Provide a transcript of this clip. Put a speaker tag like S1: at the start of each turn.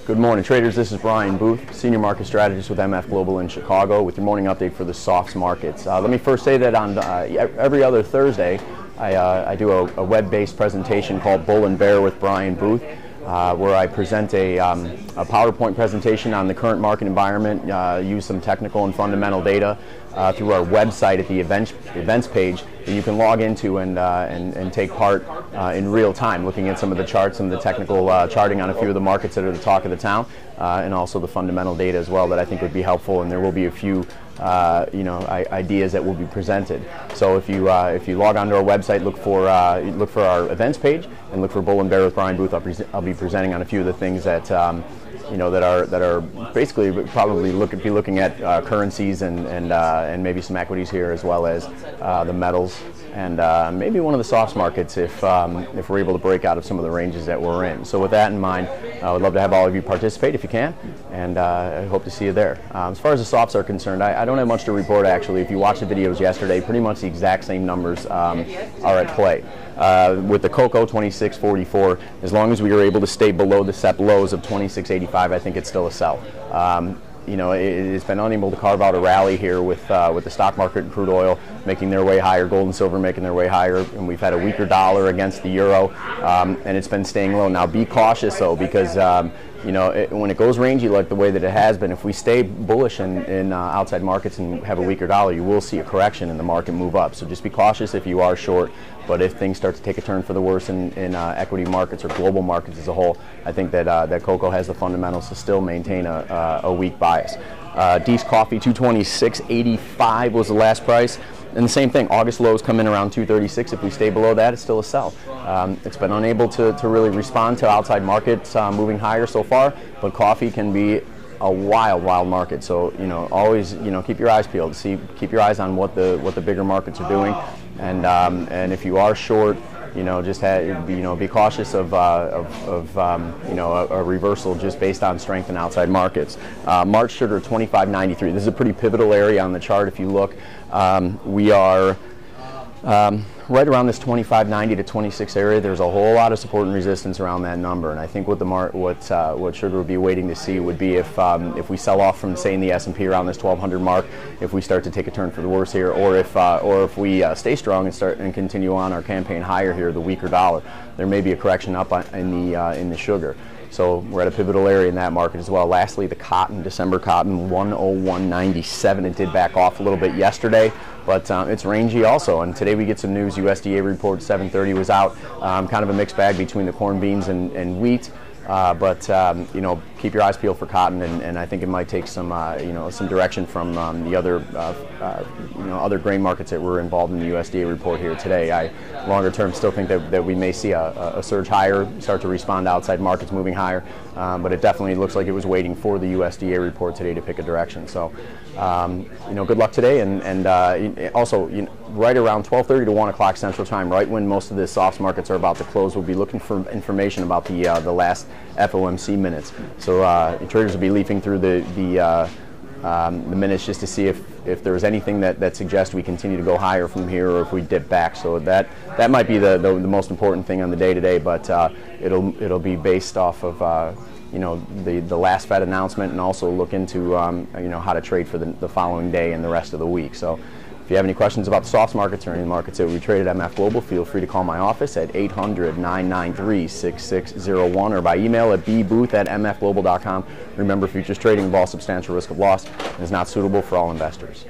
S1: Good morning, traders. This is Brian Booth, Senior Market Strategist with MF Global in Chicago, with your morning update for the softs markets. Let me first say that on every other Thursday, I do a web-based presentation called Bull and Bear with Brian Booth, where I present a PowerPoint presentation on the current market environment, use some technical and fundamental data through our website at the events page that you can log into and take part in real time, looking at some of the charts and the technical charting on a few of the markets that are the talk of the town, and also the fundamental data as well that I think would be helpful. And there will be a few ideas that will be presented. So if you log onto our website, look for our events page and look for Bull and Bear with Brian Booth. I'll be presenting on a few of the things that that are basically probably be looking at currencies and maybe some equities here, as well as the metals and maybe one of the softs markets if we're able to break out of some of the ranges that we're in. So with that in mind, I would love to have all of you participate if you can, and I hope to see you there. As far as the softs are concerned, I don't have much to report actually. If you watched the videos yesterday, pretty much the exact same numbers are at play. With the cocoa 26.44, as long as we are able to stay below the SEP lows of 26.85, I think it's still a sell. It's been unable to carve out a rally here with the stock market and crude oil making their way higher, gold and silver making their way higher, and we've had a weaker dollar against the euro, and it's been staying low. Now be cautious though, because when it goes rangy like the way that it has been, if we stay bullish in outside markets and have a weaker dollar, you will see a correction in the market move up. So just be cautious if you are short. But if things start to take a turn for the worse in equity markets or global markets as a whole, I think that cocoa has the fundamentals to still maintain a weak bias. Dees Coffee 226.85 was the last price. And the same thing, August lows come in around 236. If we stay below that, it's still a sell. It's been unable to really respond to outside markets moving higher so far, but coffee can be a wild market. So always keep your eyes peeled. Keep your eyes on what the bigger markets are doing, and if you are short, just be cautious of a reversal just based on strength in outside markets. March sugar 25.93. This is a pretty pivotal area on the chart. If you look, we are right around this 25.90 to 26 area. There's a whole lot of support and resistance around that number, and I think what sugar would be waiting to see would be if we sell off from, say, in the S&P around this 1200 mark, if we start to take a turn for the worse here, or if we stay strong and continue on our campaign higher here, the weaker dollar, there may be a correction up in the sugar. So we're at a pivotal area in that market as well. Lastly, the cotton, December cotton, 101.97. It did back off a little bit yesterday, but it's rangy also. And today we get some news. USDA report 7:30 was out. Kind of a mixed bag between the corn, beans, and wheat. But keep your eyes peeled for cotton, and I think it might take some some direction from the other grain markets that were involved in the USDA report here today. I longer term still think that we may see a surge higher, start to respond to outside markets moving higher, but it definitely looks like it was waiting for the USDA report today to pick a direction. So good luck today, and also right around 12:30 to 1 o'clock Central Time, right when most of the softs markets are about to close, we'll be looking for information about the last FOMC minutes. So traders will be leafing through the minutes just to see if there's anything that suggests we continue to go higher from here, or if we dip back. So that might be the most important thing on the day today, but it'll be based off of the last Fed announcement, and also look into how to trade for the following day and the rest of the week. So if you have any questions about the softs markets or any markets that we trade at MF Global, feel free to call my office at 800-993-6601 or by email at bbooth@mfglobal.com. Remember, futures trading involves substantial risk of loss and is not suitable for all investors.